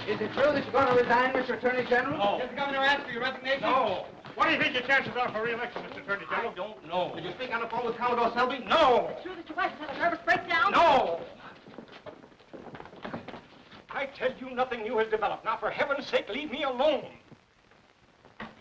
Is it true that you're going to resign, Mr. Attorney General? No. Did the governor ask for your resignation? No. What do you think your chances are for re-election, Mr. Attorney General? I don't know. Did you speak on the phone with Commodore Selby? No. True that your wife has had a nervous breakdown? No. I tell you, nothing new has developed. Now, for heaven's sake, leave me alone.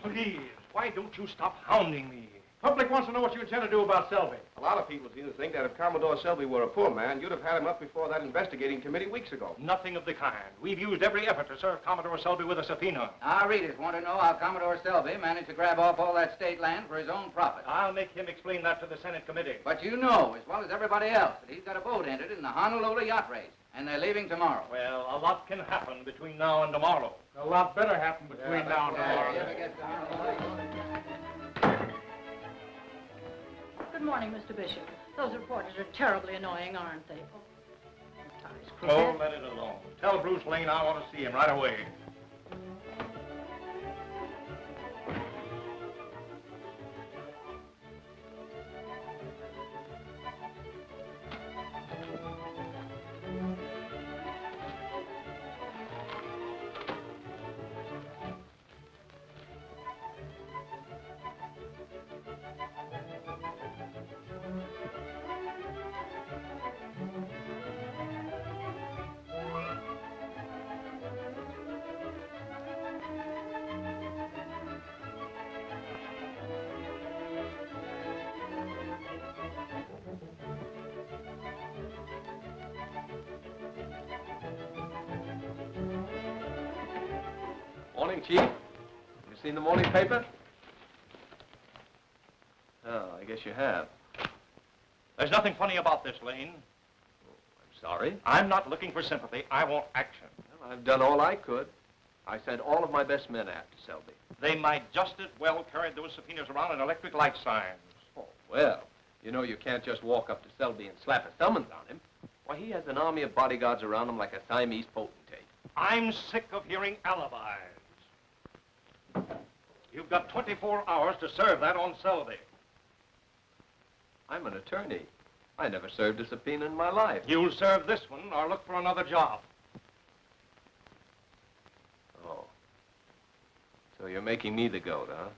Please, why don't you stop hounding me? Public wants to know what you intend to do about Selby. A lot of people seem to think that if Commodore Selby were a poor man, you'd have had him up before that investigating committee weeks ago. Nothing of the kind. We've used every effort to serve Commodore Selby with a subpoena. Our readers want to know how Commodore Selby managed to grab off all that state land for his own profit. I'll make him explain that to the Senate committee. But you know, as well as everybody else, that he's got a boat entered in the Honolulu yacht race, and they're leaving tomorrow. Well, a lot can happen between now and tomorrow. A lot better happen between now and tomorrow. He ever gets to Honolulu. Good morning, Mr. Bishop. Those reporters are terribly annoying, aren't they? Oh, let it alone. Tell Bruce Lane I want to see him right away. Morning, Chief. You seen the morning paper? Oh, I guess you have. There's nothing funny about this, Lane. I'm sorry. I'm not looking for sympathy. I want action. Well, I've done all I could. I sent all of my best men after Selby. They might just as well carry those subpoenas around in electric light signs. Oh, well, you know you can't just walk up to Selby and slap a summons on him. Why, he has an army of bodyguards around him like a Siamese potentate. I'm sick of hearing alibis. You've got 24 hours to serve that on Selby. I'm an attorney. I never served a subpoena in my life. You'll serve this one or look for another job. Oh. So you're making me the goat, huh?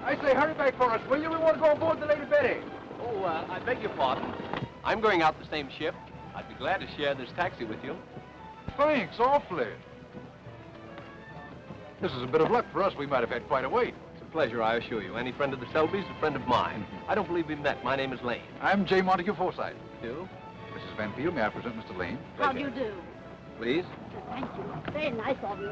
I say, hurry back for us, will you? We want to go aboard the Lady Betty. Oh, I beg your pardon. I'm going out the same ship. I'd be glad to share this taxi with you. Thanks, awfully. This is a bit of luck for us. We might have had quite a wait. It's a pleasure, I assure you. Any friend of the Selbys, a friend of mine. I don't believe we met. My name is Lane. I'm J. Montague Forsythe. You? Mrs. Van Peel, may I present Mr. Lane? How do you do? Please? Thank you. Very nice of you.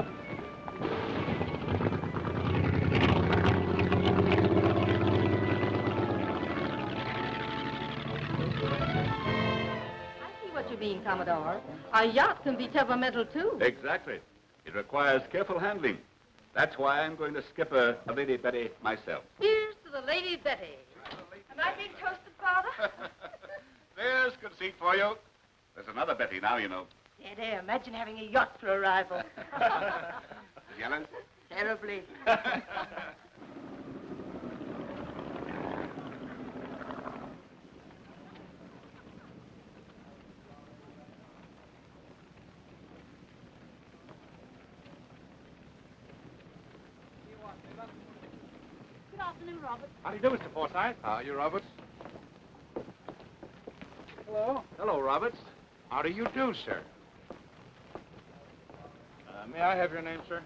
What you mean, Commodore? A yacht can be temperamental, too. Exactly. It requires careful handling. That's why I'm going to skipper the Lady Betty myself. Here's to the Lady Betty. Am I being toasted, Father? There's a good seat for you. There's another Betty now, you know. There, imagine having a yacht for a rival. Yellen? Terribly. Good afternoon, Robert. How do you do, Mr. Forsythe? How are you, Roberts? Hello. Hello, Roberts. How do you do, sir? May I have your name, sir?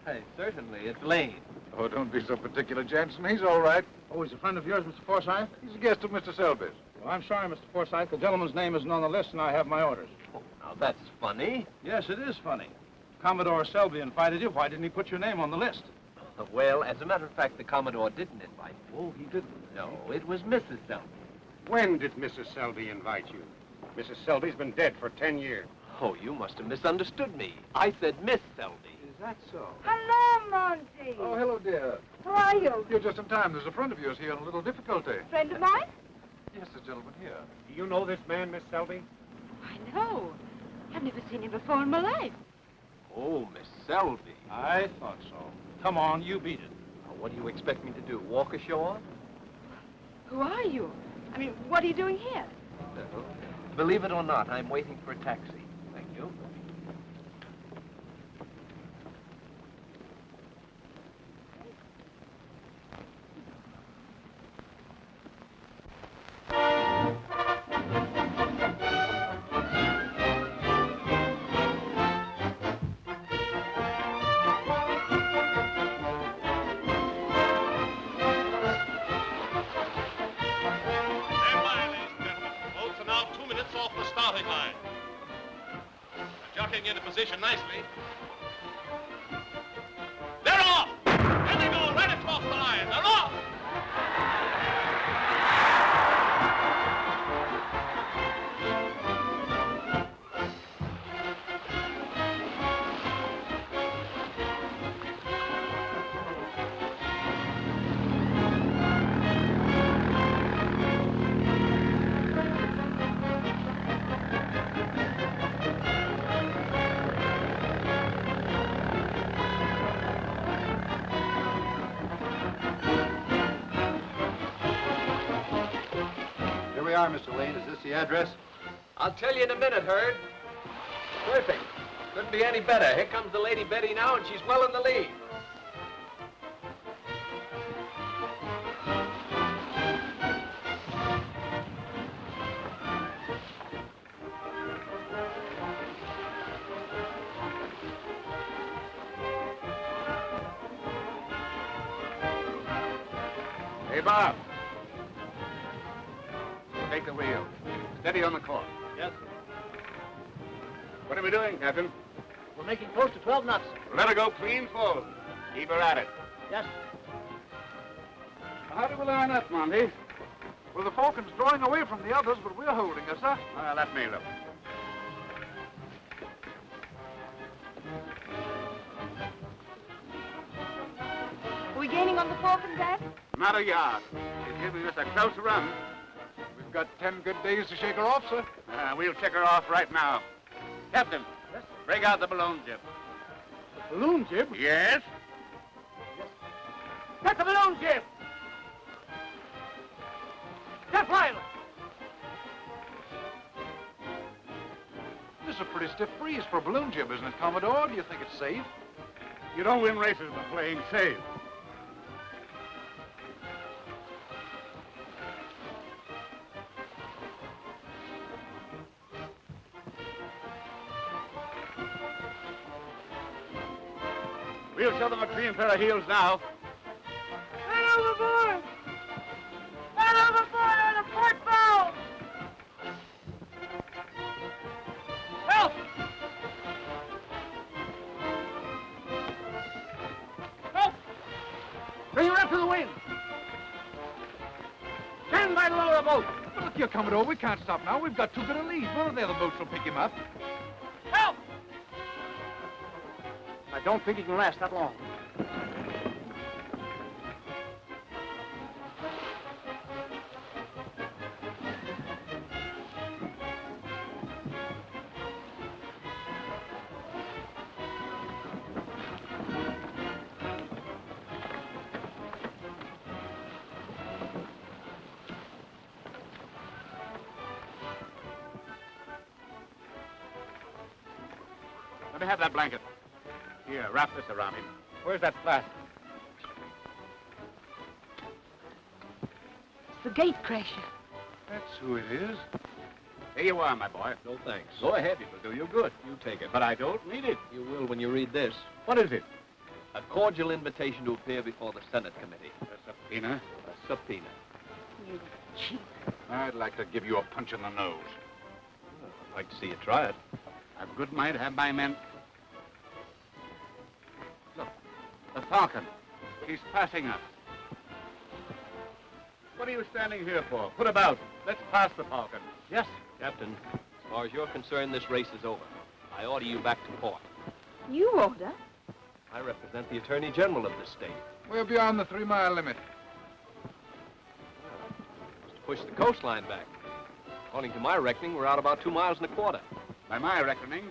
Hey, certainly. It's Lane. Oh, don't be so particular, Jensen. He's all right. Oh, he's a friend of yours, Mr. Forsythe? He's a guest of Mr. Selby's. Well, I'm sorry, Mr. Forsythe. The gentleman's name isn't on the list, and I have my orders. Oh, now, that's funny. Yes, it is funny. Commodore Selby invited you. Why didn't he put your name on the list? Well, as a matter of fact, the Commodore didn't invite me. Oh, he didn't. No, it was Mrs. Selby. When did Mrs. Selby invite you? Mrs. Selby's been dead for 10 years. Oh, you must have misunderstood me. I said Miss Selby. Is that so? Hello, Monty. Oh, hello, dear. How are you? You're just in time. There's a friend of yours here in a little difficulty. Friend of mine? Yes, this gentleman here. Do you know this man, Miss Selby? I know. I've never seen him before in my life. Oh, Miss Selby. I thought so. Come on, you beat it. Now, what do you expect me to do, walk ashore? Who are you? I mean, what are you doing here? Believe it or not, I'm waiting for a taxi. Thank you. Into position nicely. They're off! There they go, right across the line. They're off! Mr. Lane, is this the address? I'll tell you in a minute, Hurd. Perfect. Couldn't be any better. Here comes the Lady Betty now, and she's well in the lead. Hey, Bob. Take the wheel. Steady on the course. Yes. What are we doing, Captain? We're making close to 12 knots. Let her go clean full. Keep her at it. Yes. How do we learn that, Monty? Well, the Falcon's drawing away from the others, but we're holding her, sir. Let me look. Are we gaining on the Falcon, Dad? Not a yard. She's giving us a close run. We've got 10 good days to shake her off, sir. We'll check her off right now. Captain, break out the balloon jib. Balloon jib? Yes? Get the balloon jib! Get flying! This is a pretty stiff breeze for a balloon jib, isn't it, Commodore? Do you think it's safe? You don't win races by playing safe. We'll show them a clean pair of heels now. Man overboard! Man overboard on the port bow! Help! Help! Bring her up to the wind! Stand by to lower the boat! But look here, Commodore, we can't stop now. We've got too good a lead. None of the other boats will pick him up. Help! I don't think he can last that long. Let me have that blanket. Here, wrap this around him. Where's that flask? It's the gate crasher. That's who it is. Here you are, my boy. No thanks. Go ahead, it will do you good. You take it. But I don't need it. You will when you read this. What is it? A cordial invitation to appear before the Senate Committee. A subpoena. A subpoena. You cheat. I'd like to give you a punch in the nose. Well, I'd like to see you try it. I've a good mind to have my men... Look, the Falcon. He's passing us. What are you standing here for? Put about. Let's pass the Falcon. Yes. Captain, as far as you're concerned, this race is over. I order you back to port. You order? I represent the Attorney General of this state. We're beyond the 3-mile limit. To push the coastline back. According to my reckoning, we're out about 2 miles and a quarter. By my reckoning,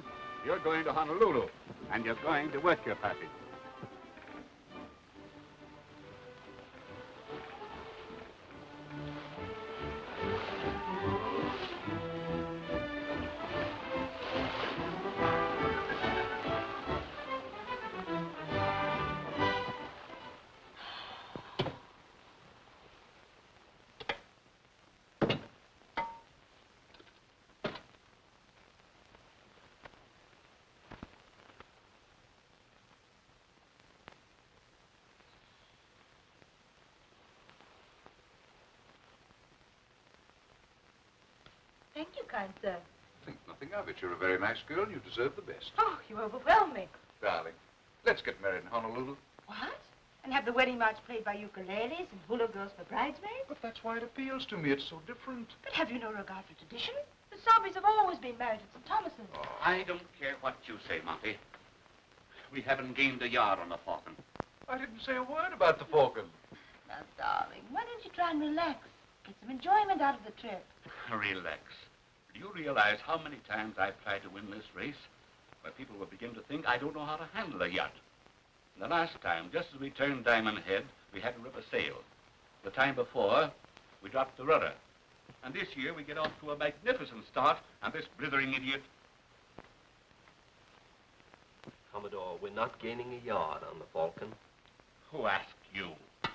you're going to Honolulu, and you're going to work your passage. Thank you, kind sir. Think nothing of it. You're a very nice girl, and you deserve the best. Oh, you overwhelm me. Darling, let's get married in Honolulu. What? And have the wedding march played by ukuleles and hula girls for bridesmaids? But that's why it appeals to me. It's so different. But have you no regard for tradition? The Sobys have always been married at St. Thomas's. I don't care what you say, Monty. We haven't gained a yard on the Falcon. I didn't say a word about the Falcon. Now, darling, why don't you try and relax? Get some enjoyment out of the trip. Relax. Do you realize how many times I've tried to win this race, where people will begin to think I don't know how to handle a yacht? The last time, just as we turned Diamond Head, we had to rip a sail. The time before, we dropped the rudder. And this year, we get off to a magnificent start, and this blithering idiot... Commodore, we're not gaining a yard on the Falcon. Who asked you? I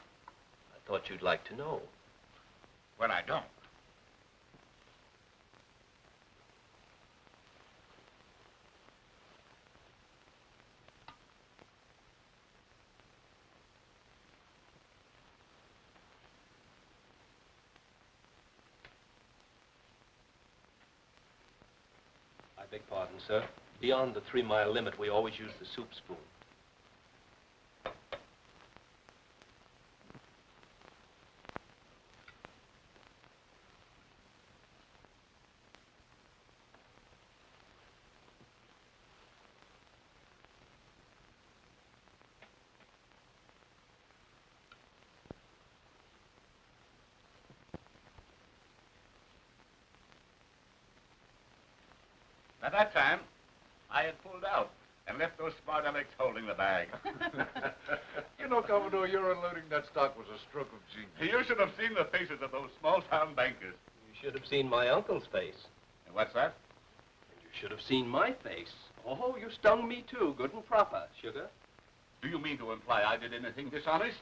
thought you'd like to know. Well, I don't. I beg pardon, sir. Beyond the 3-mile limit, we always use the soup spoon. At that time, I had pulled out and left those smart Alecs holding the bag. You know, Commodore, your unloading that stock was a stroke of genius. You should have seen the faces of those small-town bankers. You should have seen my uncle's face. And what's that? And you should have seen my face. Oh, you stung me too, good and proper, sugar. Do you mean to imply I did anything dishonest?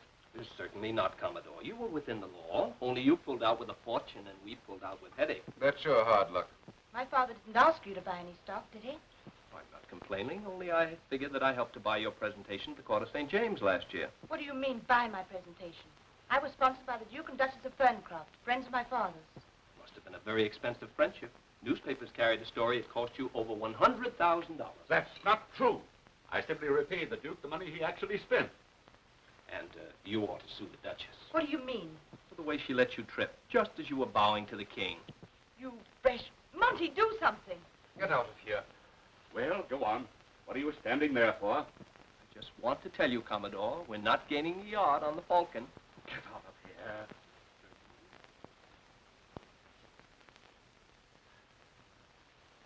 Certainly not, Commodore. You were within the law, only you pulled out with a fortune and we pulled out with headache. That's your hard luck. My father didn't ask you to buy any stock, did he? I'm not complaining, only I figured that I helped to buy your presentation at the Court of St. James last year. What do you mean, buy my presentation? I was sponsored by the Duke and Duchess of Ferncroft, friends of my father's. Must have been a very expensive friendship. Newspapers carried the story. It cost you over $100,000. That's not true. I simply repaid the Duke the money he actually spent. And you ought to sue the Duchess. What do you mean? For the way she let you trip, just as you were bowing to the king. You fresh... Monty, do something. Get out of here. Well, go on. What are you standing there for? I just want to tell you, Commodore, we're not gaining a yard on the Falcon. Get out of here.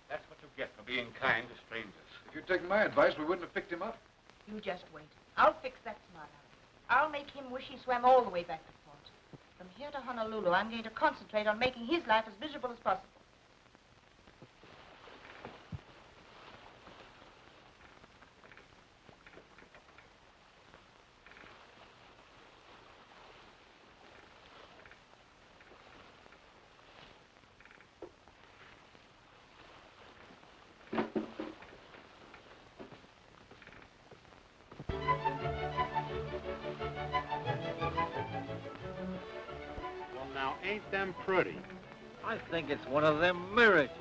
That's what you get for being kind to strangers. If you'd taken my advice, we wouldn't have picked him up. You just wait. I'll fix that smart Alex. I'll make him wish he swam all the way back to port. From here to Honolulu, I'm going to concentrate on making his life as miserable as possible. Ain't them pretty? I think it's one of them miracles.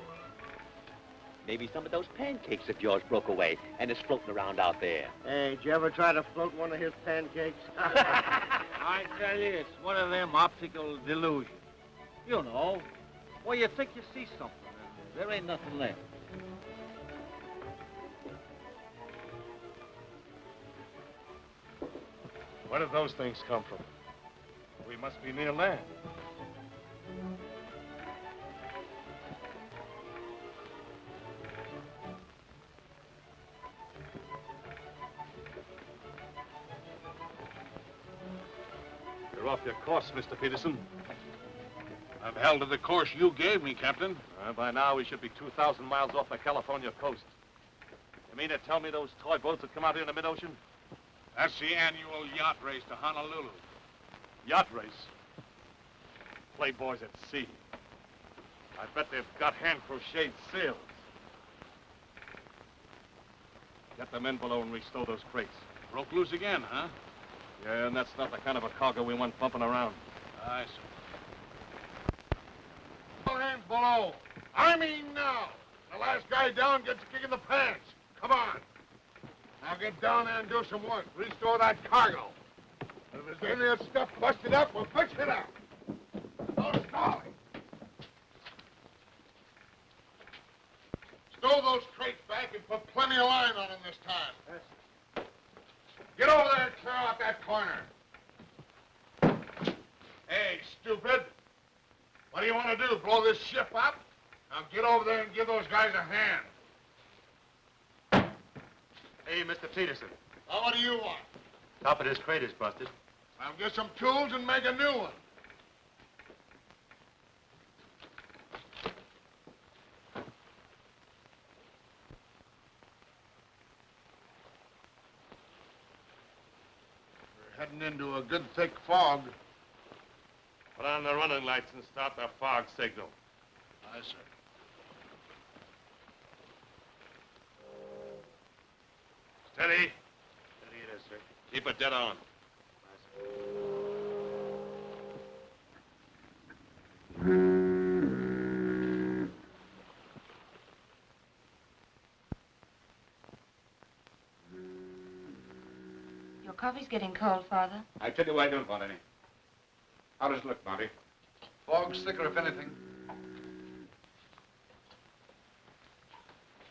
Maybe some of those pancakes of yours broke away and is floating around out there. Hey, did you ever try to float one of his pancakes? I tell you, it's one of them optical delusions. You know, well, you think you see something, and there ain't nothing there. Where did those things come from? We must be near land. You're off your course, Mr. Peterson. I've held to the course you gave me, Captain. By now, we should be 2,000 miles off the California coast. You mean to tell me those toy boats that come out here in the mid-ocean? That's the annual yacht race to Honolulu. Yacht race? Playboys at sea. I bet they've got hand-crocheted sails. Get the men below and restow those crates. Broke loose again, huh? Yeah, and that's not the kind of a cargo we want bumping around. I see. All hands below. I mean now. The last guy down gets a kick in the pants. Come on. Now get down there and do some work. Restore that cargo. If there's any of that stuff busted up, we'll fix it up. No stalling. Stow those crates back and put plenty of line on them this time. Get over there and clear out that corner. Hey, stupid. What do you want to do, blow this ship up? Now get over there and give those guys a hand. Hey, Mr. Peterson. Now, what do you want? Top of this crate is busted. Now get some tools and make a new one. We're heading into a good thick fog. Put on the running lights and start the fog signal. Aye, sir. Steady. Steady it is, sir. Keep it dead on. Your coffee's getting cold, Father. I tell you I don't want any. How does it look, Monty? Fog's thicker, if anything.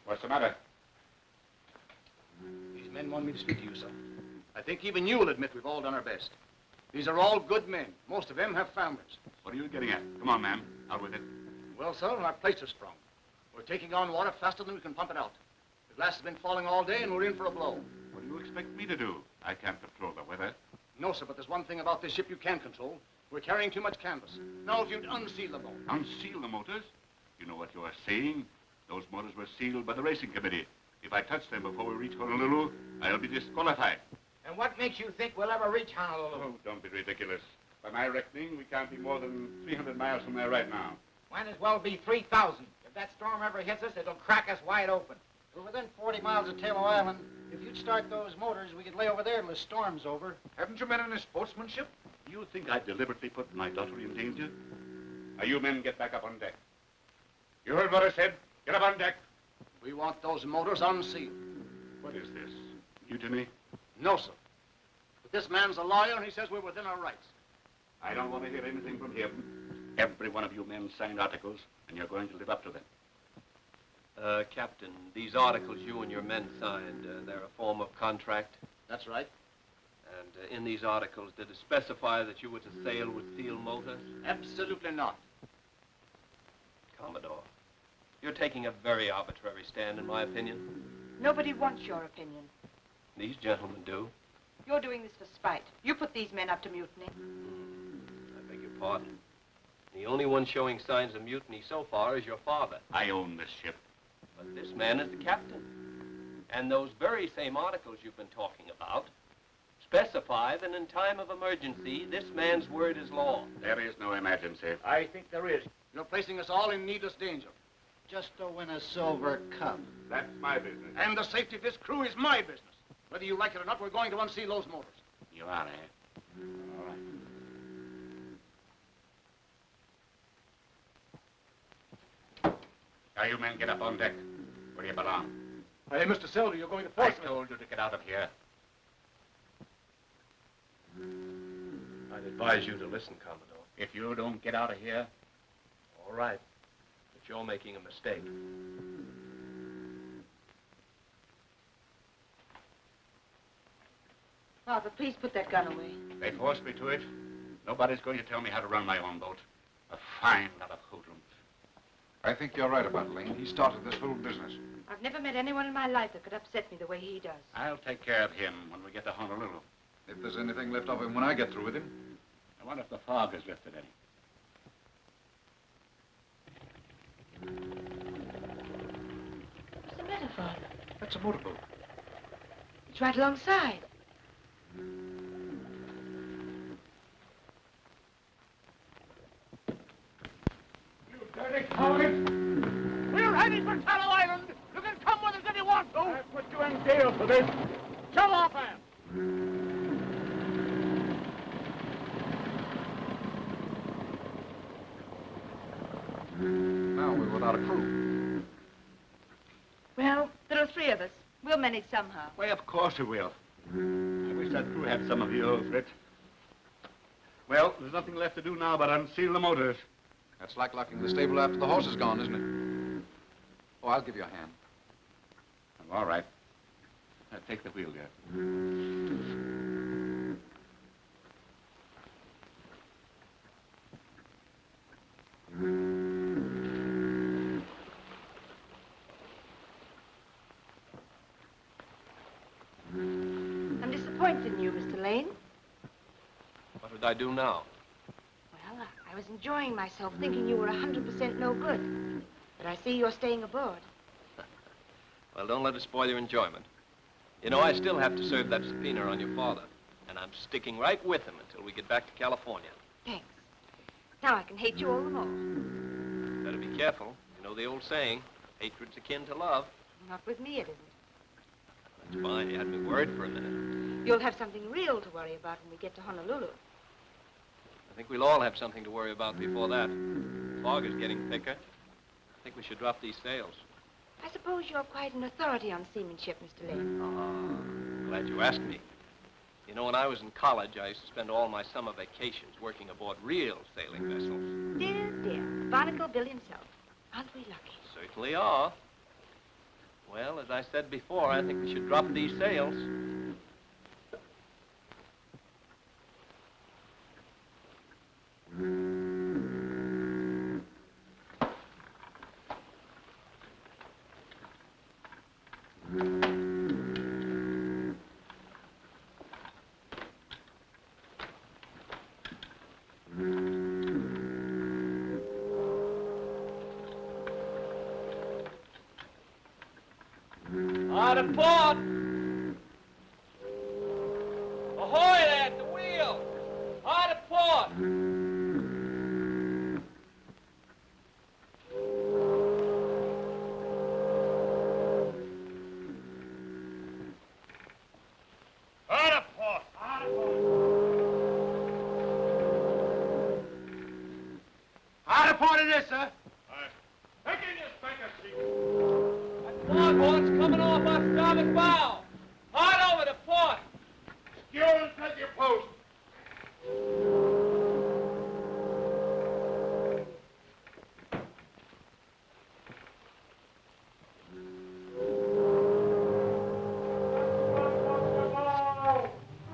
What's the matter? These men want me to speak to you, sir. I think even you'll admit we've all done our best. These are all good men. Most of them have families. What are you getting at? Come on, man. Out with it. Well, sir, our plates are sprung. We're taking on water faster than we can pump it out. The glass has been falling all day, and we're in for a blow. What do you expect me to do? I can't control the weather. No, sir, but there's one thing about this ship you can control. We're carrying too much canvas. Now, if you'd unseal the boat. Unseal the motors? You know what you are saying? Those motors were sealed by the racing committee. If I touch them before we reach Honolulu, I'll be disqualified. And what makes you think we'll ever reach Honolulu? Oh, don't be ridiculous. By my reckoning, we can't be more than 300 miles from there right now. Might as well be 3,000. If that storm ever hits us, it'll crack us wide open. We're within 40 miles of Table Island. If you'd start those motors, we could lay over there till the storm's over. Haven't you men any sportsmanship? You think I deliberately put my daughter in danger? Now, you men get back up on deck. You heard what I said. Get up on deck. We want those motors unsealed. What is this? Mutiny? No, sir. But this man's a lawyer, and he says we're within our rights. I don't want to hear anything from him. Every one of you men signed articles, and you're going to live up to them. Captain, these articles you and your men signed, they're a form of contract? That's right. And in these articles, did it specify that you were to sail with steel motors? Absolutely not. Commodore, you're taking a very arbitrary stand, in my opinion. Nobody wants your opinion. These gentlemen do. You're doing this for spite. You put these men up to mutiny. I beg your pardon. The only one showing signs of mutiny so far is your father. I own this ship. But this man is the captain. And those very same articles you've been talking about specify that in time of emergency, this man's word is law. There is no emergency. I think there is. You're placing us all in needless danger. Just to win a silver cup. That's my business. And the safety of this crew is my business. Whether you like it or not, we're going to unseal those motors. You are, eh? All right. Now, you men get up on deck. Where do you belong? Hey, Mr. Selby, you're going to I force me. told you to get out of here. I'd advise you to listen, Commodore. If you don't get out of here, All right, but you're making a mistake. Father, please put that gun away. they forced me to it. Nobody's going to tell me how to run my own boat. A fine lot of hoodlums. I think you're right about Lane. He started this whole business. I've never met anyone in my life that could upset me the way he does. I'll take care of him when we get to Honolulu. If there's anything left of him when I get through with him. I wonder if the fog has lifted any. What's the matter, Father? That's a motorboat. It's right alongside. You dirty coward! We're heading for Tallow Island. You can come with us if you want to. I put you in jail for this. Shove off, man. Now we're without a crew. Well, there are three of us. We'll manage somehow. Why, of course we will. I wish that crew had some of you, old Fritz. Well, there's nothing left to do now but unseal the motors. That's like locking the stable after the horse is gone, isn't it? Oh, I'll give you a hand. All right. Now, take the wheel, there. I'm disappointed in you, Mr. Lane. What did I do now? Well, I was enjoying myself thinking you were 100% no good. But I see you're staying aboard. Well, don't let it spoil your enjoyment. You know, I still have to serve that subpoena on your father, and I'm sticking right with him until we get back to California. Thanks. Now I can hate you all the more. Better be careful. You know the old saying, hatred's akin to love. Not with me, it isn't. That's fine. You had me worried for a minute. You'll have something real to worry about when we get to Honolulu. I think we'll all have something to worry about before that. The fog is getting thicker. I think we should drop these sails. I suppose you're quite an authority on seamanship, Mr. Lane. Glad you asked me. You know, when I was in college, I used to spend all my summer vacations working aboard real sailing vessels. Dear, dear. Barnacle Bill himself. Aren't we lucky? Certainly are. Well, as I said before, I think we should drop these sails. Hard a port! Ahoy there at the wheel! Hard a port! Hard a port. Hard a port. Hard a port it is, sir. Take in your spanker seat. Foghorn's coming off our starboard bow. Hard over to port. You and take your post.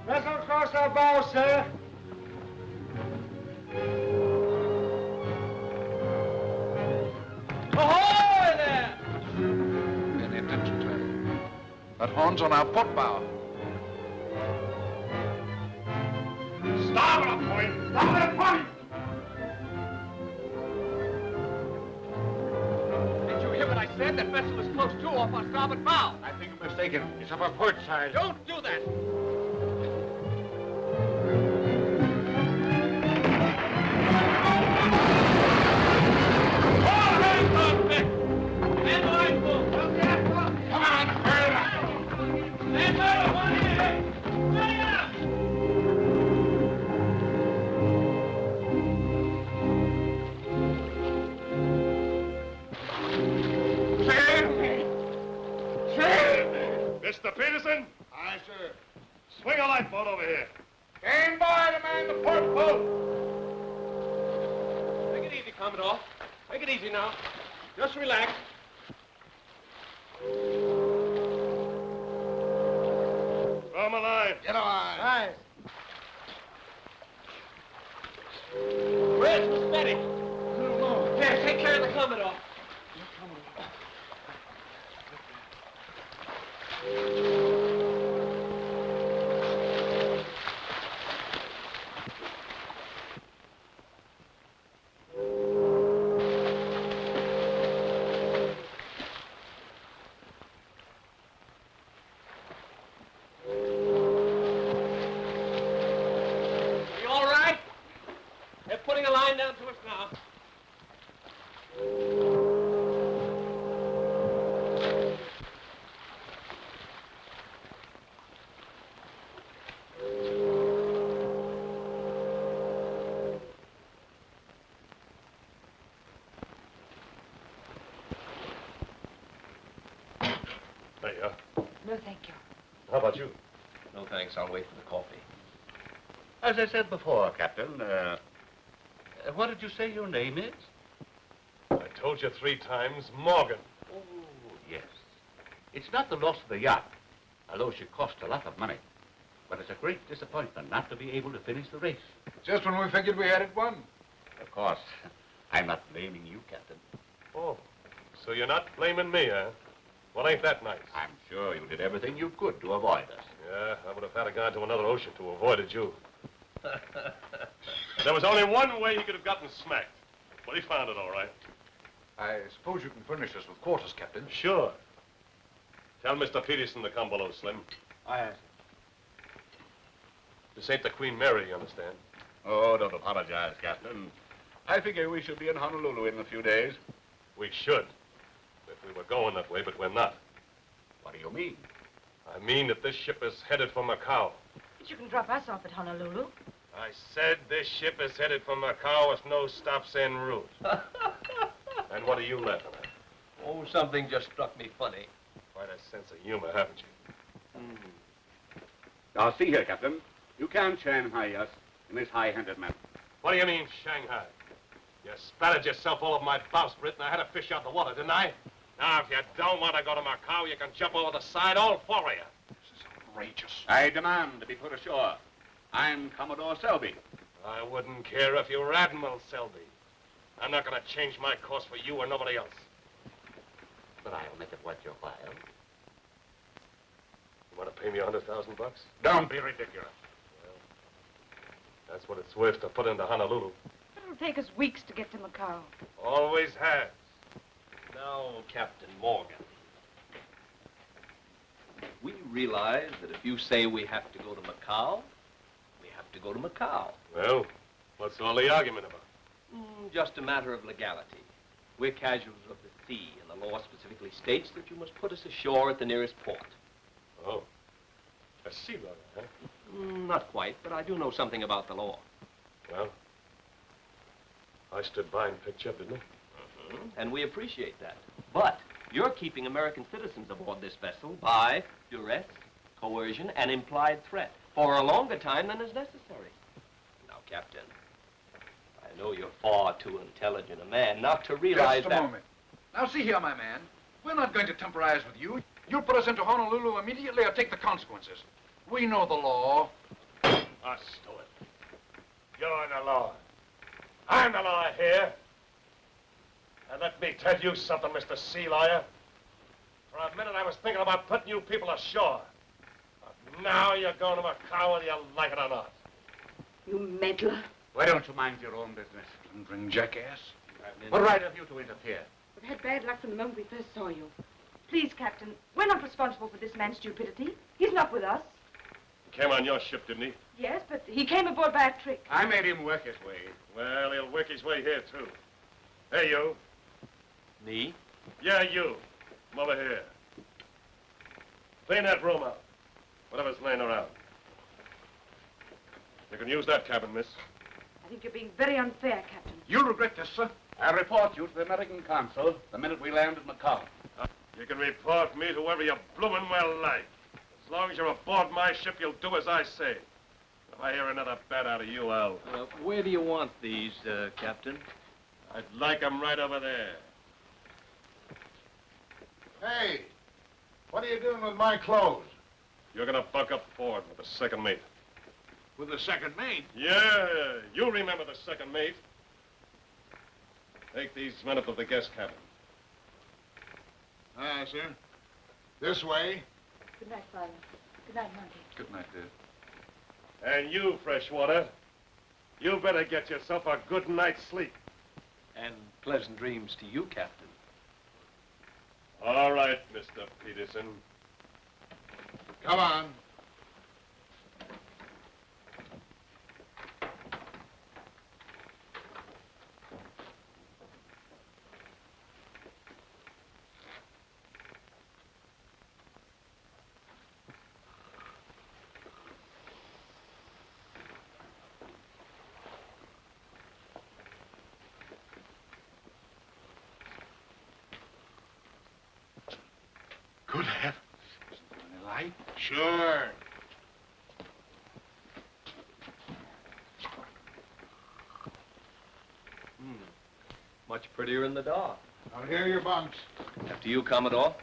Vessel cross our bow, sir. Ahoy there! Pay attention to him. That horn's on our port bow. Starboard a point. Starboard a point. Did you hear what I said? That vessel is close to off our starboard bow. I think you're mistaken. It's up our port side. Don't do that! All hands on deck. Stand by, folks! Come on, hurry up. Stand by, one here! Hurry up! Sail! Peterson. Aye, sir. Swing a lifeboat over here. Stand by to man the port boat. Take it easy, Commodore. Take it easy now. Just relax. Throw him a line. Get a line. Aye. Red, who's steady? Here, take care of the Commodore. You all right? They're putting a line down to us now. There you are. No, thank you. How about you? No thanks, I'll wait for the coffee. As I said before, Captain, what did you say your name is? I told you 3 times, Morgan. Oh, yes. It's not the loss of the yacht, although she cost a lot of money. But it's a great disappointment not to be able to finish the race. Just when we figured we had it won. Of course, I'm not blaming you, Captain. Oh, so you're not blaming me, huh? Well, ain't that nice? I'm sure you did everything you could to avoid us. Yeah, I would have had to go to another ocean to avoid you. There was only one way he could have gotten smacked. But he found it all right. I suppose you can furnish us with quarters, Captain. Sure. Tell Mr. Peterson to come below, Slim. Aye. This ain't the Queen Mary, you understand? Oh, don't apologize, Captain. I figure we should be in Honolulu in a few days. We should. If we were going that way, but we're not. What do you mean? I mean that this ship is headed for Macau. But you can drop us off at Honolulu. I said this ship is headed for Macau with no stops en route. And what are you laughing at? Oh, something just struck me funny. Quite a sense of humor, haven't you? Now, see here, Captain. You can't Shanghai us in this high-handed manner. What do you mean, Shanghai? You spattered yourself all over my bowsprit, and I had to fish out the water, didn't I? Now, if you don't want to go to Macau, you can jump over the side, all 4 of you. This is outrageous. I demand to be put ashore. I'm Commodore Selby. I wouldn't care if you were Admiral Selby. I'm not going to change my course for you or nobody else. But I'll make it worth your while. You want to pay me $100,000 bucks? Don't be ridiculous. That's what it's worth to put into Honolulu. It'll take us weeks to get to Macau. Always has. Now, Captain Morgan, we realize that if you say we have to go to Macau, we have to go to Macau. Well, what's all the argument about? Just a matter of legality. We're casuals of the sea, and the law specifically states that you must put us ashore at the nearest port. Oh, a sea lawyer, huh? Not quite, but I do know something about the law. Well, I stood by and picked you up, didn't I? And we appreciate that. But you're keeping American citizens aboard this vessel by duress, coercion, and implied threat for a longer time than is necessary. Now, Captain, I know you're far too intelligent a man not to realize Just a that... moment. Now, see here, my man. We're not going to temporize with you. You'll put us into Honolulu immediately or take the consequences. We know the law. Us do it. You're the law. I'm the law here. And let me tell you something, Mr. Sea Lawyer. For a minute, I was thinking about putting you people ashore. But now you're going to Macau whether you like it or not. You meddler. Why don't you mind your own business? Blundering jackass. What right have you to interfere? We've had bad luck from the moment we first saw you. Please, Captain, we're not responsible for this man's stupidity. He's not with us. He came on your ship, didn't he? Yes, but he came aboard by a trick. I made him work his way. Well, he'll work his way here, too. Hey, you. Me? Yeah, you. Come over here. Clean that room out. Whatever's laying around. You can use that cabin, miss. I think you're being very unfair, Captain. You'll regret this, sir. I'll report you to the American consul the minute we land at Macau. You can report me to whoever you bloomin' well like. As long as you're aboard my ship, you'll do as I say. If I hear another bat out of you, I'll... Where do you want these, Captain? I'd like 'em right over there. Hey, what are you doing with my clothes? You're gonna bunk up forward with the second mate. With the second mate? Yeah, you'll remember the second mate. Take these men up to the guest cabin. Aye, sir. This way. Good night, Father. Good night, Monty. Good night, dear. And you, Freshwater, you better get yourself a good night's sleep. And pleasant dreams to you, Captain. All right, Mr. Peterson. Come on. Good heavens. Any light? Sure. Much prettier in the dark. Now, here are your bunks. After you, Commodore.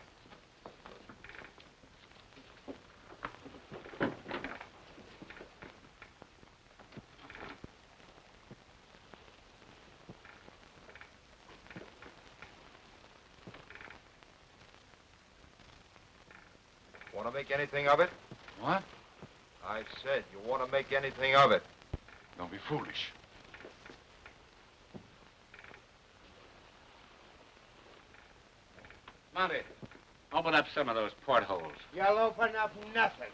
Want to make anything of it? What? I said, you want to make anything of it? Don't be foolish. Monty, open up some of those portholes. You'll open up nothing.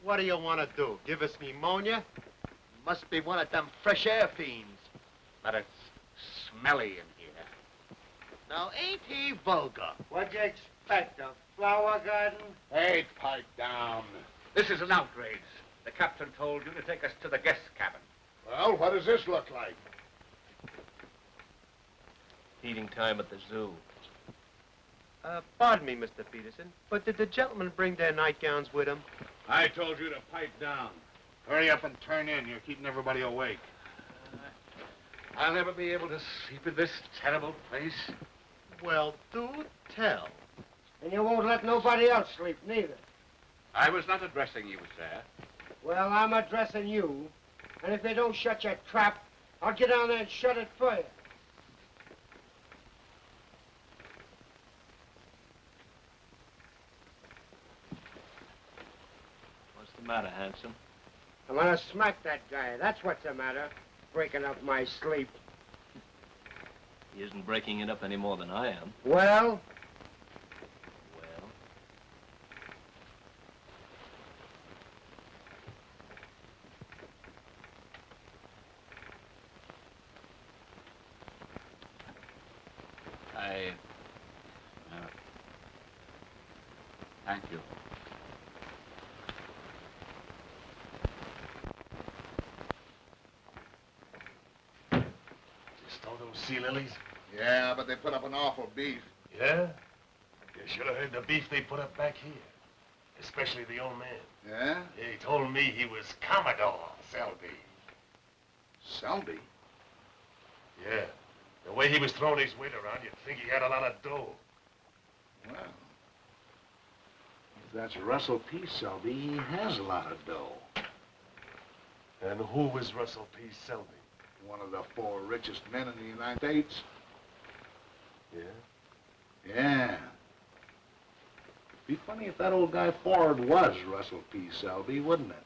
What do you want to do? Give us pneumonia? Must be one of them fresh air fiends. But it's smelly in here. Now, ain't he vulgar? What'd you expect, a flower garden? Hey, pipe down. This is an outrage. The captain told you to take us to the guest cabin. Well, what does this look like? Eating time at the zoo. Pardon me, Mr. Peterson, but did the gentlemen bring their nightgowns with them? I told you to pipe down. Hurry up and turn in. You're keeping everybody awake. I'll never be able to sleep in this terrible place. Well, do tell. And you won't let nobody else sleep, neither. I was not addressing you, sir. Well, I'm addressing you. And if they don't shut your trap, I'll get down there and shut it for you. What's the matter, handsome? I'm gonna smack that guy. That's what's the matter. Breaking up my sleep. He isn't breaking it up any more than I am. Well? Well? Thank you. Stole those sea lilies? Yeah, but they put up an awful beef. Yeah? You should have heard the beef they put up back here. Especially the old man. Yeah? He told me he was Commodore Selby. Selby? Yeah. The way he was throwing his weight around, you'd think he had a lot of dough. Well, if that's Russell P. Selby, he has a lot of dough. And who was Russell P. Selby? One of the 4 richest men in the United States. Yeah? Yeah. Be funny if that old guy Ford was Russell P. Selby, wouldn't it?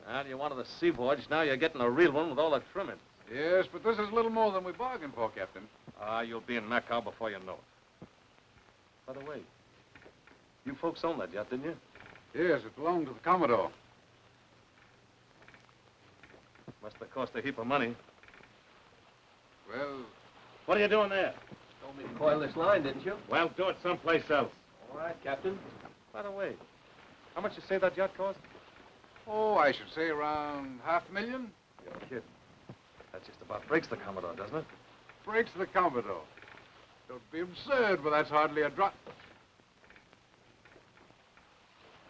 Well, you wanted a sea voyage, now you're getting a real one with all the trimmings. Yes, but this is a little more than we bargained for, Captain. You'll be in Macau before you know it. By the way, you folks own that yacht, didn't you? Yes, it belonged to the Commodore. Must have cost a heap of money. Well, What are you doing there? Told me to coil this line, didn't you? Well, do it someplace else. All right, Captain. By the way, how much you say that yacht cost? Oh, I should say around $500,000. You're kidding. That just about breaks the Commodore, doesn't it? Breaks the Commodore. Don't be absurd, but that's hardly a drop.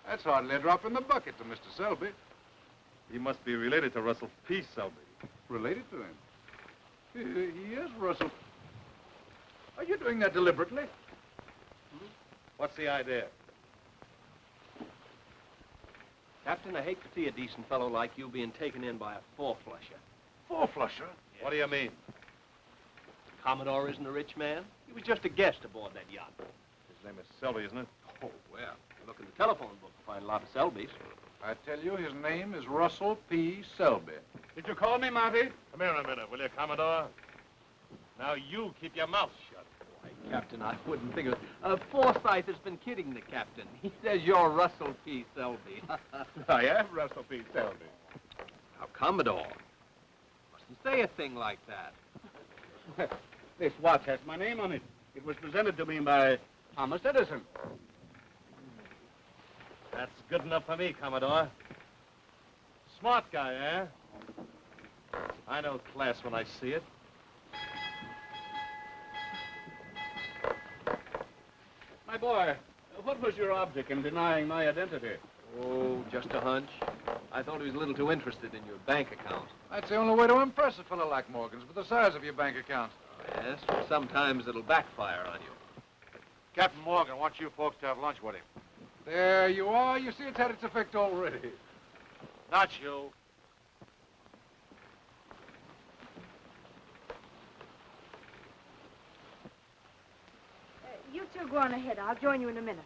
That's hardly a drop in the bucket to Mr. Selby. He must be related to Russell P. Selby. Related to him? He is Russell. Are you doing that deliberately? What's the idea? Captain, I hate to see a decent fellow like you being taken in by a four-flusher. Four-flusher? What do you mean? Commodore isn't a rich man. He was just a guest aboard that yacht. His name is Selby, isn't it? Oh, well, look in the telephone book to find a lot of Selbys. I tell you, his name is Russell P. Selby. Did you call me, Marty? Come here a minute, will you, Commodore? Now you keep your mouth shut. Why, Captain, I wouldn't think of it. Forsyth has been kidding the captain. He says you're Russell P. Selby. I am Russell P. Selby. Now, Commodore, mustn't say a thing like that. This watch has my name on it. It was presented to me by Thomas Edison. That's good enough for me, Commodore. Smart guy, eh? I know class when I see it. My boy, what was your object in denying my identity? Oh, just a hunch. I thought he was a little too interested in your bank account. That's the only way to impress a fellow like Morgan's with the size of your bank account. Yes, but sometimes it'll backfire on you. Captain Morgan wants you folks to have lunch with him. There you are. You see, it's had its effect already. Not you. You two go on ahead. I'll join you in a minute.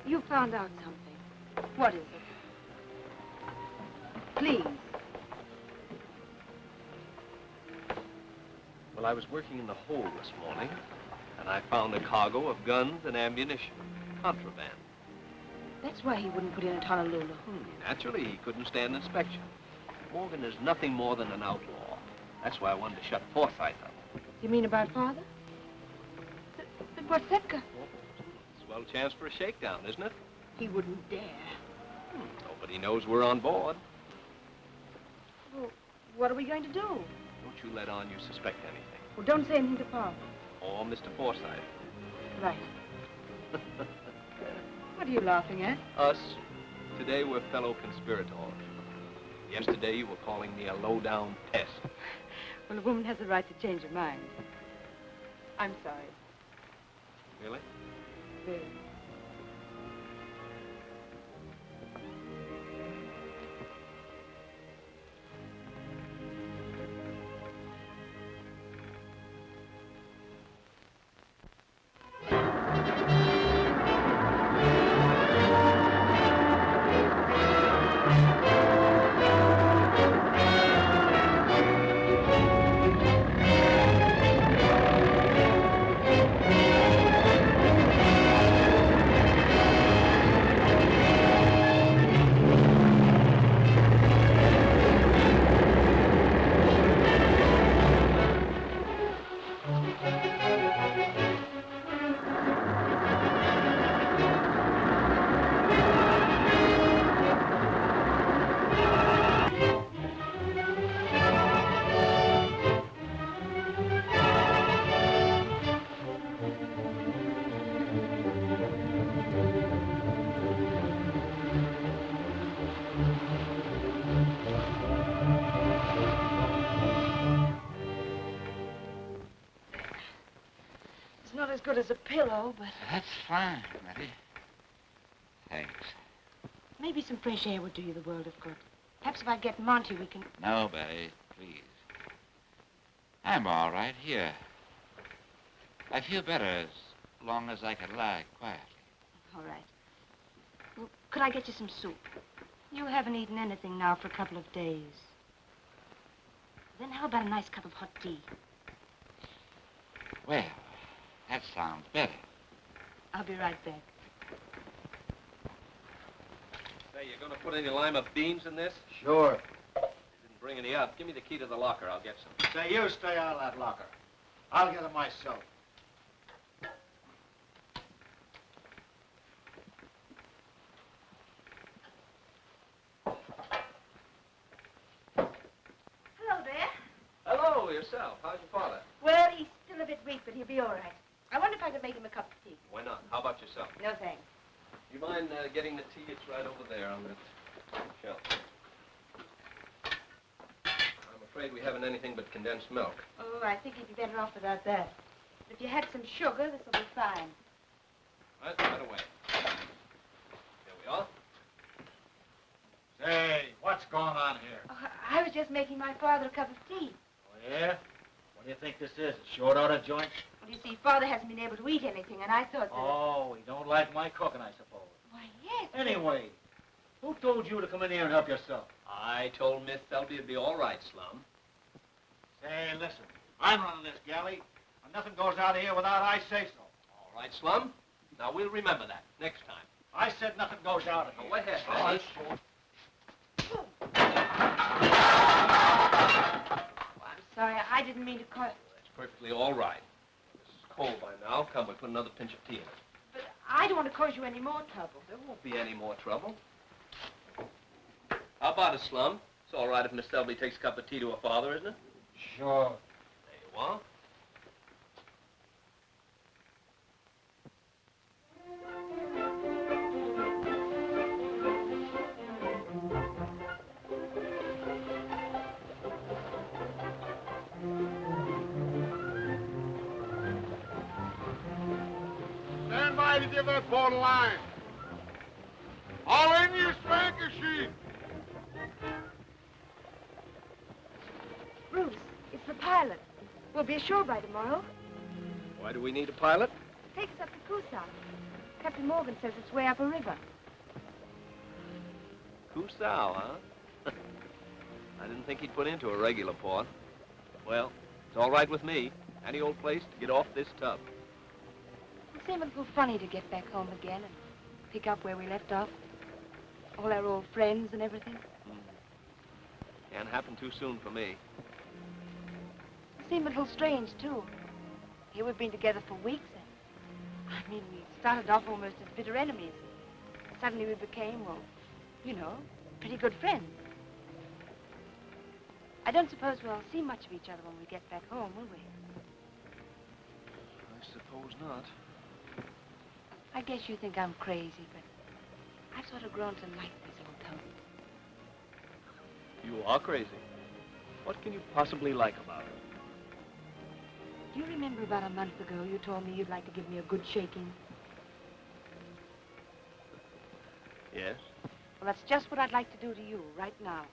You found out something. What is it? Please. Well, I was working in the hold this morning, and I found a cargo of guns and ammunition. Contraband. That's why he wouldn't put in at Honolulu. Naturally, he couldn't stand inspection. Morgan is nothing more than an outlaw. That's why I wanted to shut Forsyth up. You mean about Father? But what's that got? It's a swell chance for a shakedown, isn't it? He wouldn't dare. Nobody knows we're on board. Well, what are we going to do? Don't you let on you suspect anything. Well, don't say anything to Father. Or Mr. Forsyth. Right. What are you laughing at? Us. Today we're fellow conspirators. Yesterday you were calling me a low-down pest. Well, a woman has a right to change her mind. I'm sorry. Really? Really. Not as good as a pillow, but... That's fine, Betty. Thanks. Maybe some fresh air would do you the world of good. Perhaps if I get Monty, we can... No, Betty, please. I'm all right here. I feel better as long as I can lie quietly. All right. Well, could I get you some soup? You haven't eaten anything now for a couple of days. Then how about a nice cup of hot tea? Well, that sounds better. I'll be right back. Say, you're going to put any lima beans in this? Sure. Didn't bring any up. Give me the key to the locker. I'll get some. Say, you stay out of that locker. I'll get it myself. Hello there. Hello, yourself. How's your father? Well, he's still a bit weak, but he'll be all right. I wonder if I could make him a cup of tea. Why not? How about yourself? No, thanks. You mind getting the tea? It's right over there on that shelf. I'm afraid we haven't anything but condensed milk. Oh, I think he'd be better off without that. If you had some sugar, this will be fine. Right away. Here we are. Say, what's going on here? Oh, I was just making my father a cup of tea. Oh, yeah? What do you think this is, a short order joint? Well, you see, Father hasn't been able to eat anything, and I thought that... Oh, he don't like my cooking, I suppose. Why, yes. Anyway, who told you to come in here and help yourself? I told Miss Selby it'd be all right, Slum. Say, listen, I'm running this galley, and nothing goes out of here without I say so. All right, Slum. Now, we'll remember that next time. I said nothing goes out of here. Go ahead, All right. I'm sorry, I didn't mean to call... It's perfectly all right. This is cold by now. Come, we'll put another pinch of tea in it. But I don't want to cause you any more trouble. There won't be any more trouble. How about it, Slum? It's all right if Miss Selby takes a cup of tea to her father, isn't it? Sure. There you are. Stand by to give that boat a line. All in, you spanker sheet. Bruce, it's the pilot. We'll be ashore by tomorrow. Why do we need a pilot? Take us up to Kusau. Captain Morgan says it's way up a river. Kusau, huh? I didn't think he'd put into a regular port. Well, it's all right with me. Any old place to get off this tub. It'll seem a little funny to get back home again and pick up where we left off. All our old friends and everything. Can't happen too soon for me. It seemed a little strange, too. Here we've been together for weeks, and... I mean, we started off almost as bitter enemies. Suddenly we became, well, you know, pretty good friends. I don't suppose we'll see much of each other when we get back home, will we? I suppose not. I guess you think I'm crazy, but I've sort of grown to like this old town. You are crazy. What can you possibly like about her? Do you remember about a month ago you told me you'd like to give me a good shaking? Yes? Well, that's just what I'd like to do to you right now.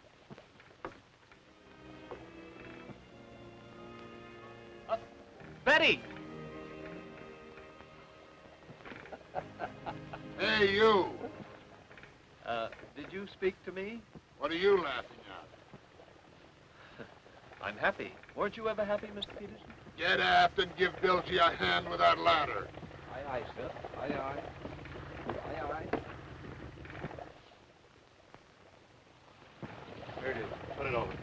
Betty! Hey, you. Did you speak to me? What are you laughing at? I'm happy. Weren't you ever happy, Mr. Peterson? Get aft and give Bilgy a hand with that ladder. Aye, aye, sir. Aye, aye. Aye, aye. Here it is. Put it over.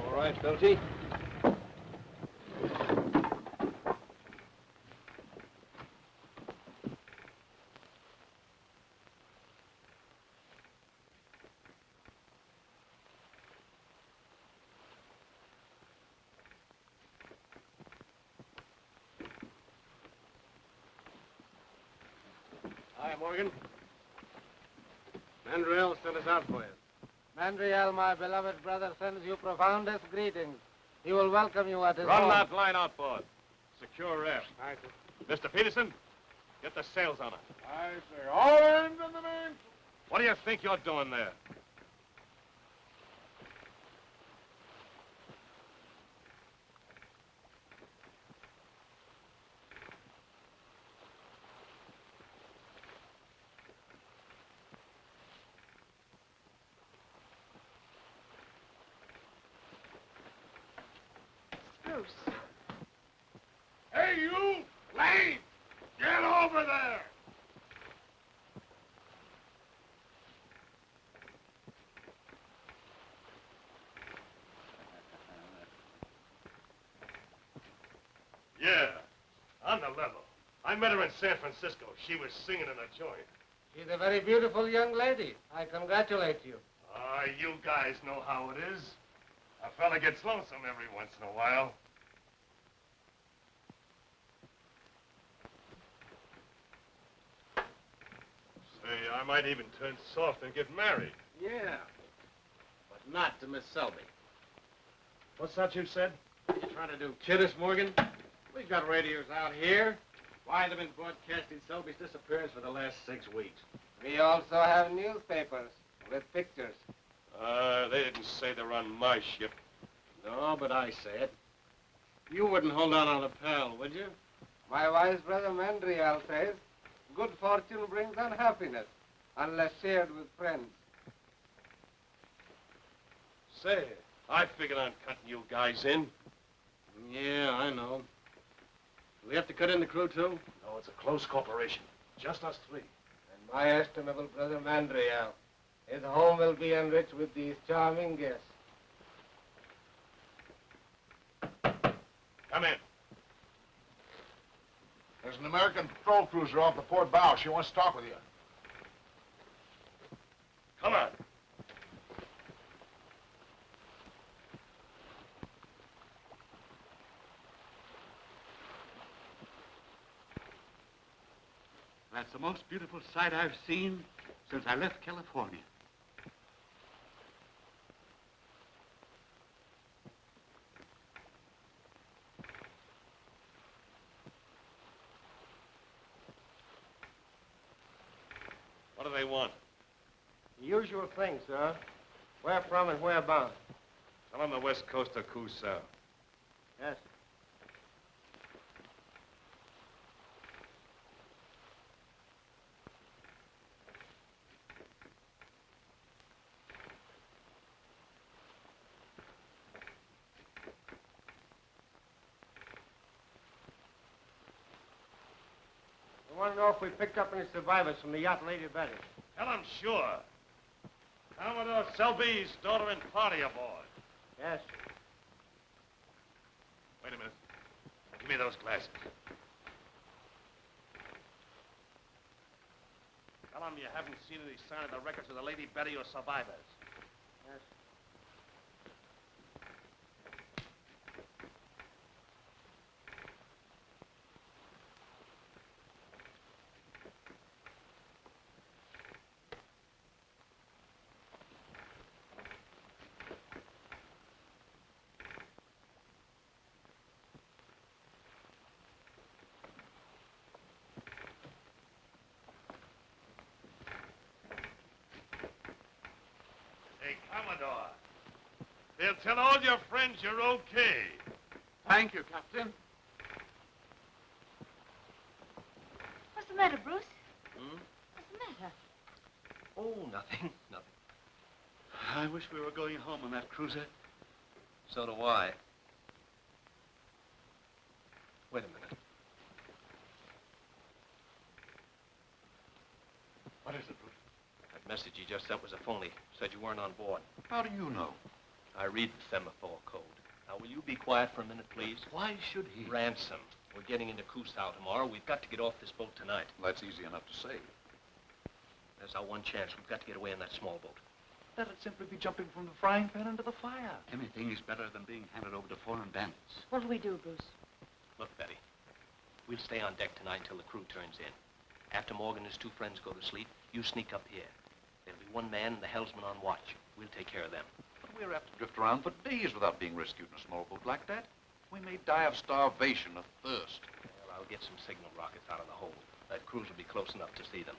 All right, Bilty. Hi, Morgan. Mandriel sent us out for you. Mandriel, my beloved brother, sends you profoundest greetings. He will welcome you at his Run home. that line outboard. Secure rest. Aye, sir. Mr. Peterson, get the sails on it. Aye, sir. All hands on the main. What do you think you're doing there? Bruce. Hey, you! Lane! Get over there! Yeah, on the level. I met her in San Francisco. She was singing in a joint. She's a very beautiful young lady. I congratulate you. Ah, you guys know how it is. A fella gets lonesome every once in a while. Say, I might even turn soft and get married. Yeah, but not to Miss Selby. What's that you said? You trying to do kid us, Morgan? We got radios out here. Why, they've been broadcasting Selby's disappearance for the last 6 weeks. We also have newspapers with pictures. They didn't say they're on my ship. No, but I say it. You wouldn't hold out on a pal, would you? My wise brother Mandriel says, good fortune brings unhappiness, unless shared with friends. Say, I figured on cutting you guys in. Yeah, I know. We have to cut in the crew, too? No, it's a close corporation. Just us three. And my estimable brother Mandriel, his home will be enriched with these charming guests. Come in. There's an American patrol cruiser off the port bow. She wants to talk with you. Come on. That's the most beautiful sight I've seen since I left California. What do they want? The usual thing, sir. Where from and where bound? Tell them the west coast of Cusao. Yes. I want to know if we picked up any survivors from the yacht Lady Betty. Tell them sure. Commodore Selby's daughter and party aboard. Yes. Wait a minute. Give me those glasses. Tell them you haven't seen any sign of the records of the Lady Betty or survivors. Yes. Hey, Commodore. They'll tell all your friends you're okay. Thank you, Captain. What's the matter, Bruce? Hmm? What's the matter? Oh, nothing, nothing. I wish we were going home on that cruiser. So do I. Wait a minute. What is it, Bruce? That message you just sent was a phony. Said you weren't on board. How do you know? I read the semaphore code. Now, will you be quiet for a minute, please? Why should he? Ransom. We're getting into Cusao tomorrow. We've got to get off this boat tonight. Well, that's easy enough to say. There's our one chance. We've got to get away in that small boat. That'd simply be jumping from the frying pan into the fire. Anything is better than being handed over to foreign bandits. What'll we do, Bruce? Look, Betty, we'll stay on deck tonight until the crew turns in. After Morgan and his two friends go to sleep, you sneak up here. There'll be one man and the helmsman on watch. We'll take care of them. But we're apt to drift around for days without being rescued in a small boat like that. We may die of starvation or thirst. Well, I'll get some signal rockets out of the hold. That cruise will be close enough to see them.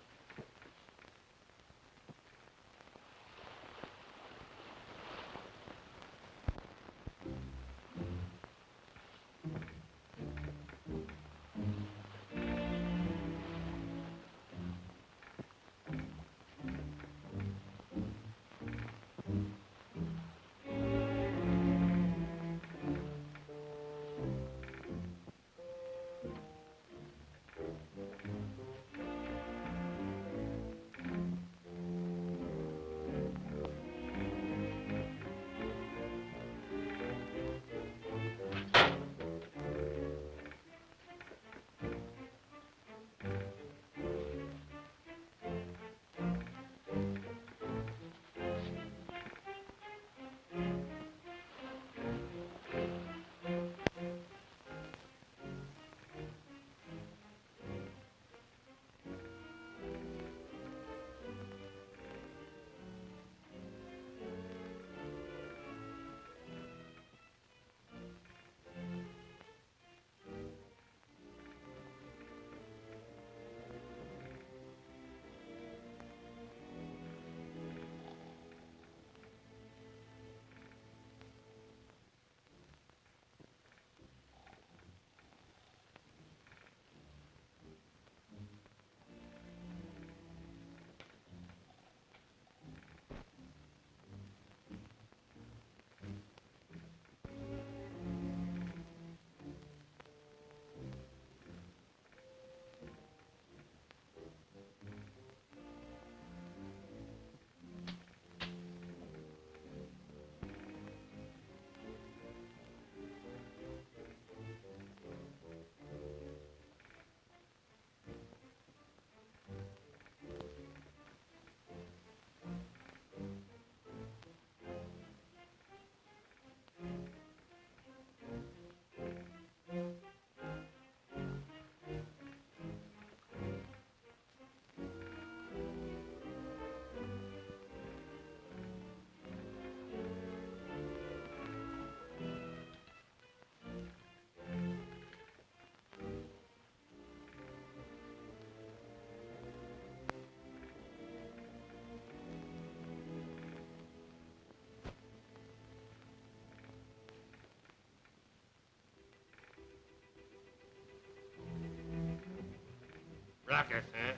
Duckers, huh?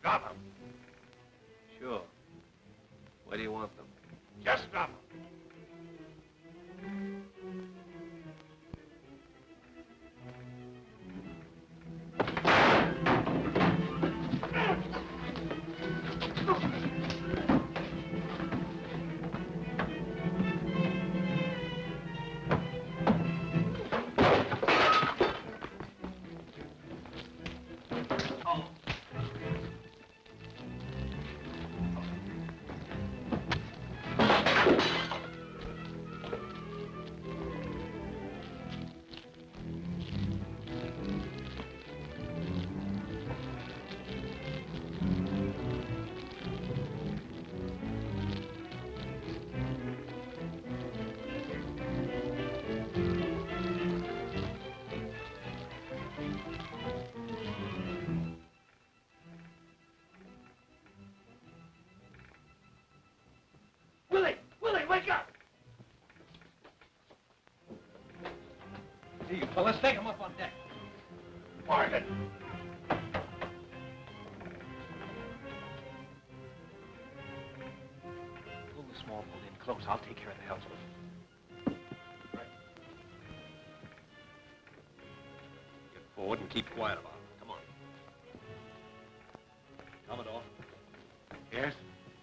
Drop 'em. Sure. Where do you want them? Just drop 'em. Willie! Willie, wake up! Here, you fellas, take him up on deck. Morgan! Pull the small boat in close. I'll take care of the helmsman. Get forward and keep quiet about it. Come on. Commodore. Yes?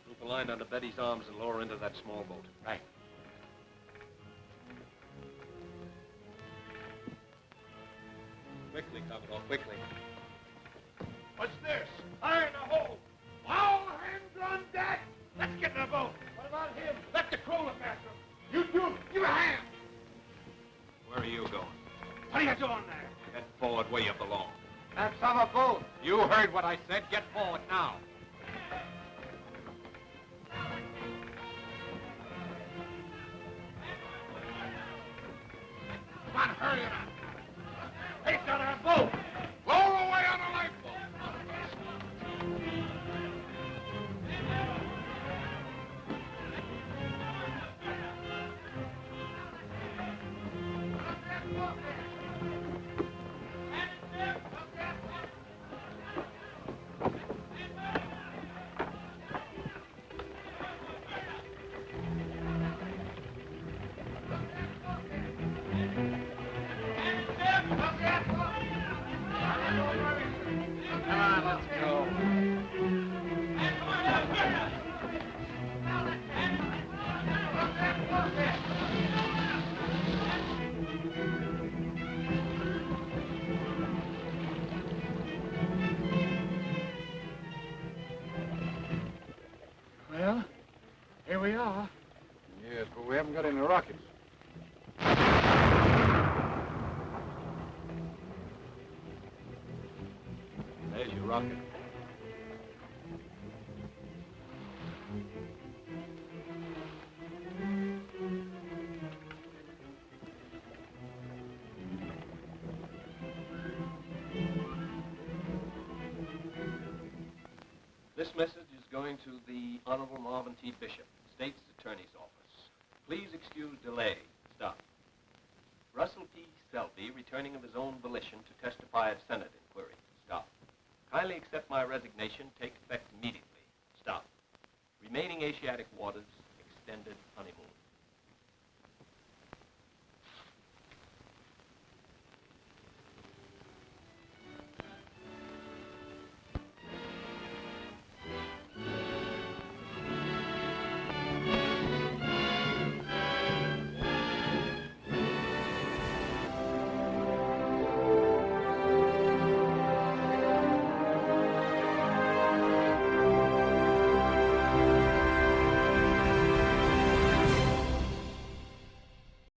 Loop a line under Betty's arms and lower into that small boat. Right. Quickly, Commodore, quickly. What's this? Fire in the hole! All hands on deck! Let's get in the boat! What about him? Let the crew look after him! You two, give a hand! Where are you going? What are you doing there? Get forward where you belong. Let's have a boat. You heard what I said. Get forward now. Come on, hurry it up! Take out our boat! Lower away on the lifeboat! Come on, let's go. Well, here we are. Yes, but we haven't got any rockets. There's your rocket. This message is going to the Honorable Marvin T. Bishop, State's Attorney's Office. Please excuse delay. Stop. Russell P. Selby, returning of his own volition to testify at Senate inquiry. Stop. Kindly accept my resignation. Take effect immediately. Stop. Remaining Asiatic waters, extended honeymoon.